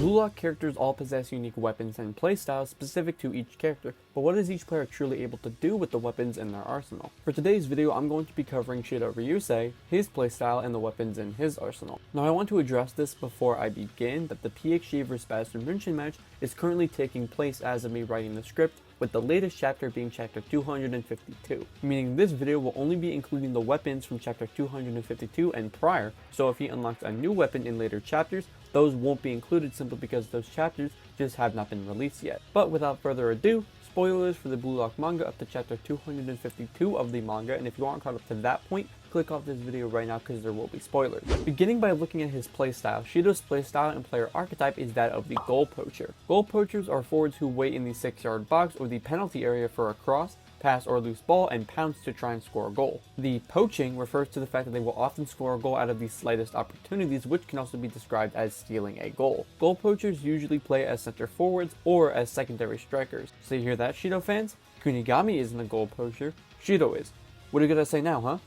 Blue Lock characters all possess unique weapons and playstyles specific to each character, but what is each player truly able to do with the weapons in their arsenal? For today's video, I'm going to be covering Shidou Ryusei, his playstyle, and the weapons in his arsenal. Now I want to address this before I begin that the PXG vs Bastard München match is currently taking place as of me writing the script, with the latest chapter being chapter 252, meaning this video will only be including the weapons from chapter 252 and prior, so if he unlocks a new weapon in later chapters, those won't be included simply because those chapters just have not been released yet. But without further ado, spoilers for the Blue Lock manga up to chapter 252 of the manga, and if you aren't caught up to that point, click off this video right now because there will be spoilers. Beginning by looking at his playstyle, Shidou's playstyle and player archetype is that of the goal poacher. Goal poachers are forwards who wait in the 6-yard box or the penalty area for a cross, pass, or loose ball and pounce to try and score a goal. The poaching refers to the fact that they will often score a goal out of the slightest opportunities, which can also be described as stealing a goal. Goal poachers usually play as center forwards or as secondary strikers. So you hear that, Shidou fans? Kunigami isn't a goal poacher, Shidou is. What are you gonna say now, huh?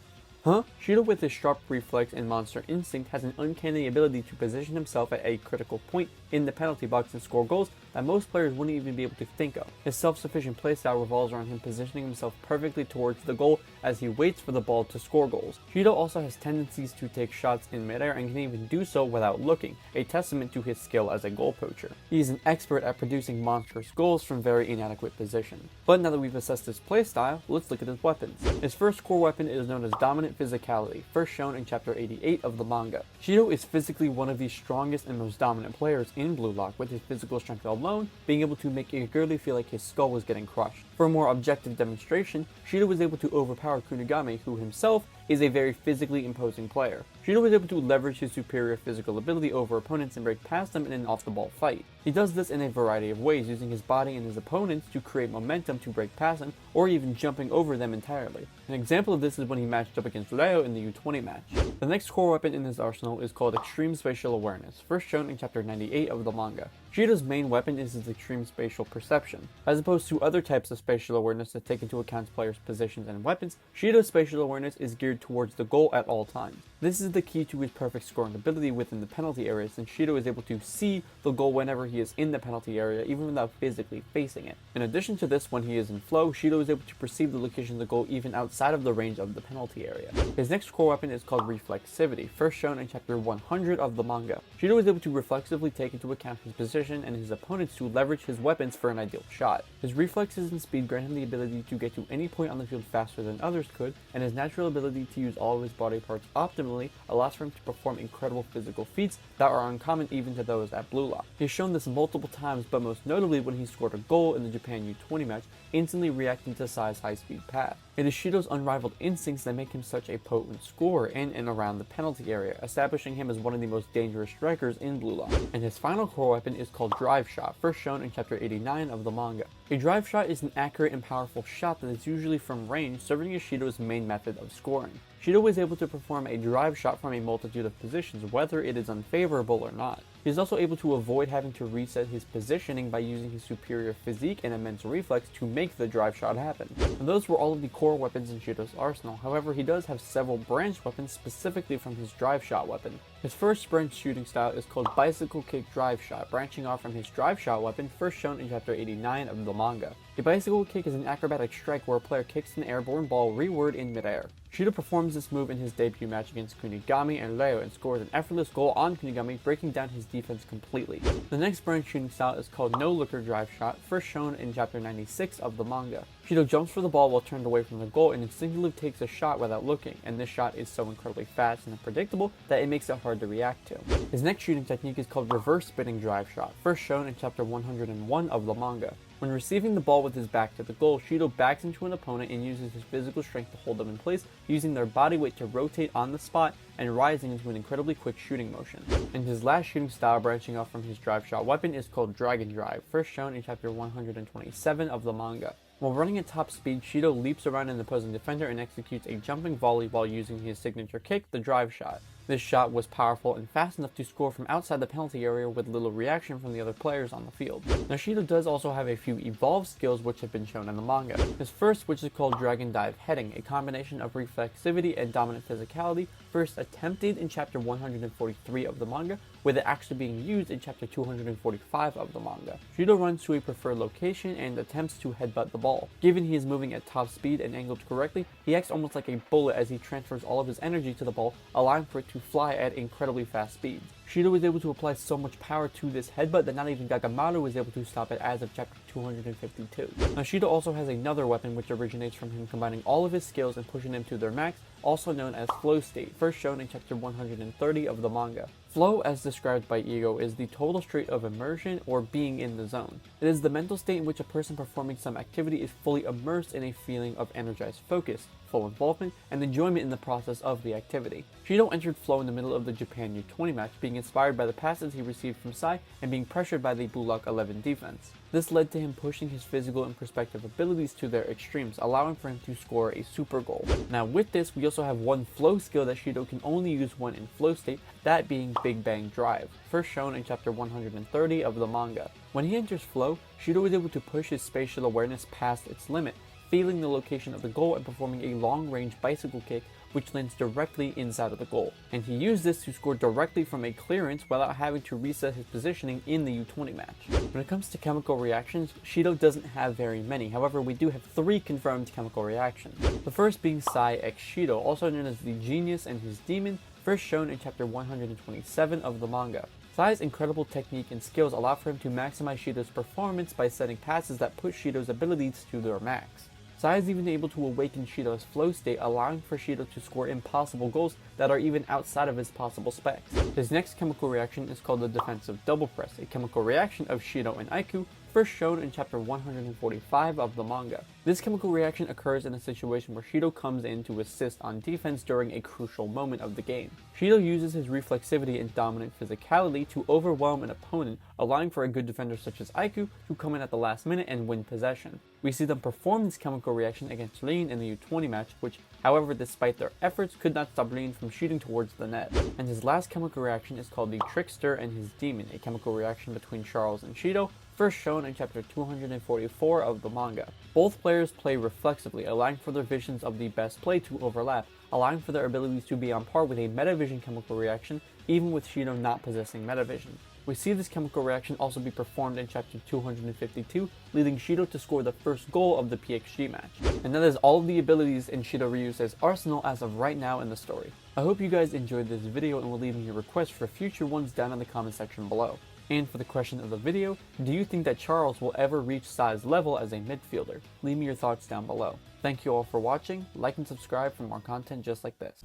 Shidou with his sharp reflex and monster instinct has an uncanny ability to position himself at a critical point in the penalty box and score goals that most players wouldn't even be able to think of. His self-sufficient playstyle revolves around him positioning himself perfectly towards the goal as he waits for the ball to score goals. Shidou also has tendencies to take shots in midair and can even do so without looking, a testament to his skill as a goal poacher. He is an expert at producing monstrous goals from very inadequate positions. But now that we've assessed his playstyle, let's look at his weapons. His first core weapon is known as Dominant Physicality, first shown in chapter 88 of the manga. Shidou is physically one of the strongest and most dominant players in Blue Lock, with his physical strength alone being able to make it girly feel like his skull was getting crushed. For a more objective demonstration, Shidou was able to overpower Kunigami, who himself is a very physically imposing player. Shidou was able to leverage his superior physical ability over opponents and break past them in an off-the-ball fight. He does this in a variety of ways, using his body and his opponents to create momentum to break past them, or even jumping over them entirely. An example of this is when he matched up against Ryo in the U20 match. The next core weapon in his arsenal is called Extreme Spatial Awareness, first shown in chapter 98 of the manga. Shidou's main weapon is his extreme spatial perception. As opposed to other types of spatial awareness that take into account players' positions and weapons, Shidou's spatial awareness is geared towards the goal at all times. This is the key to his perfect scoring ability within the penalty area, since Shidou is able to see the goal whenever he is in the penalty area, even without physically facing it. In addition to this, when he is in flow, Shidou is able to perceive the location of the goal even outside of the range of the penalty area. His next core weapon is called Reflexivity, first shown in chapter 100 of the manga. Shidou is able to reflexively take into account his position and his opponents to leverage his weapons for an ideal shot. His reflexes and speed grant him the ability to get to any point on the field faster than others could, and his natural ability to use all of his body parts optimally allows for him to perform incredible physical feats that are uncommon even to those at Blue Lock. He has shown this multiple times, but most notably when he scored a goal in the Japan U20 match, instantly reacting to Sai's high-speed pass. It is Shidou's unrivaled instincts that make him such a potent scorer in and around the penalty area, establishing him as one of the most dangerous strikers in Blue Lock. And his final core weapon is called Drive Shot, first shown in chapter 89 of the manga. A drive shot is an accurate and powerful shot that is usually from range, serving as Shidou's main method of scoring. Shidou is able to perform a drive shot from a multitude of positions, whether it is unfavorable or not. He is also able to avoid having to reset his positioning by using his superior physique and immense reflex to make the drive shot happen. And those were all of the core weapons in Shidou's arsenal. However, he does have several branched weapons specifically from his drive shot weapon. His first branched shooting style is called Bicycle Kick Drive Shot, branching off from his drive shot weapon first shown in chapter 89 of the manga. A bicycle kick is an acrobatic strike where a player kicks an airborne ball rearward in midair. Shidou performs this move in his debut match against Kunigami and Ryo and scores an effortless goal on Kunigami, breaking down his defense completely. The next branch shooting style is called No Looker Drive Shot, first shown in chapter 96 of the manga. Shidou jumps for the ball while turned away from the goal and instinctively takes a shot without looking, and this shot is so incredibly fast and unpredictable that it makes it hard to react to. His next shooting technique is called Reverse Spinning Drive Shot, first shown in chapter 101 of the manga. When receiving the ball with his back to the goal, Shidou backs into an opponent and uses his physical strength to hold them in place, using their body weight to rotate on the spot and rising into an incredibly quick shooting motion. And his last shooting style, branching off from his drive shot weapon, is called Dragon Drive, first shown in chapter 127 of the manga. While running at top speed, Shidou leaps around an opposing defender and executes a jumping volley while using his signature kick, the drive shot. This shot was powerful and fast enough to score from outside the penalty area with little reaction from the other players on the field. Now Shidou does also have a few evolved skills which have been shown in the manga. His first, which is called Dragon Dive Heading, a combination of reflexivity and dominant physicality, first attempted in chapter 143 of the manga, with it actually being used in chapter 245 of the manga. Shidou runs to a preferred location and attempts to headbutt the ball. Given he is moving at top speed and angled correctly, he acts almost like a bullet as he transfers all of his energy to the ball, allowing for it to fly at incredibly fast speeds. Shidou was able to apply so much power to this headbutt that not even Gagamaru was able to stop it as of chapter 252. Now Shidou also has another weapon which originates from him combining all of his skills and pushing them to their max, also known as Flow State, first shown in chapter 130 of the manga. Flow, as described by Ego, is the total state of immersion or being in the zone. It is the mental state in which a person performing some activity is fully immersed in a feeling of energized focus, full involvement, and enjoyment in the process of the activity. Shidou entered Flow in the middle of the Japan U20 match, being inspired by the passes he received from Sai and being pressured by the BLUELOCK 11 defense. This led to him pushing his physical and perspective abilities to their extremes, allowing for him to score a super goal. Now with this, we also have one flow skill that Shidou can only use when in flow state, that being Big Bang Drive, first shown in chapter 130 of the manga. When he enters flow, Shidou is able to push his spatial awareness past its limit, feeling the location of the goal and performing a long-range bicycle kick which lands directly inside of the goal. And he used this to score directly from a clearance without having to reset his positioning in the U20 match. When it comes to chemical reactions, Shidou doesn't have very many, however we do have 3 confirmed chemical reactions. The first being Sai x Shidou, also known as the Genius and his Demon, first shown in chapter 127 of the manga. Sai's incredible technique and skills allow for him to maximize Shidou's performance by setting passes that push Shidou's abilities to their max. Sai is even able to awaken Shidou's flow state, allowing for Shidou to score impossible goals that are even outside of his possible specs. His next chemical reaction is called the Defensive Double Press, a chemical reaction of Shidou and Aiku, first shown in chapter 145 of the manga. This chemical reaction occurs in a situation where Shidou comes in to assist on defense during a crucial moment of the game. Shidou uses his reflexivity and dominant physicality to overwhelm an opponent, allowing for a good defender such as Aiku to come in at the last minute and win possession. We see them perform this chemical reaction against Lin in the U20 match, which, however, despite their efforts, could not stop Lin from shooting towards the net. And his last chemical reaction is called the Trickster and his Demon, a chemical reaction between Charles and Shidou, first shown in chapter 244 of the manga. Both players play reflexively, allowing for their visions of the best play to overlap, allowing for their abilities to be on par with a metavision chemical reaction, even with Shidou not possessing metavision. We see this chemical reaction also be performed in chapter 252, leading Shidou to score the first goal of the PXG match. And that is all of the abilities in Shidou Ryusei's arsenal as of right now in the story. I hope you guys enjoyed this video and will leave me your requests for future ones down in the comment section below. And for the question of the video, do you think that Charles will ever reach Sai's level as a midfielder? Leave me your thoughts down below. Thank you all for watching, like and subscribe for more content just like this.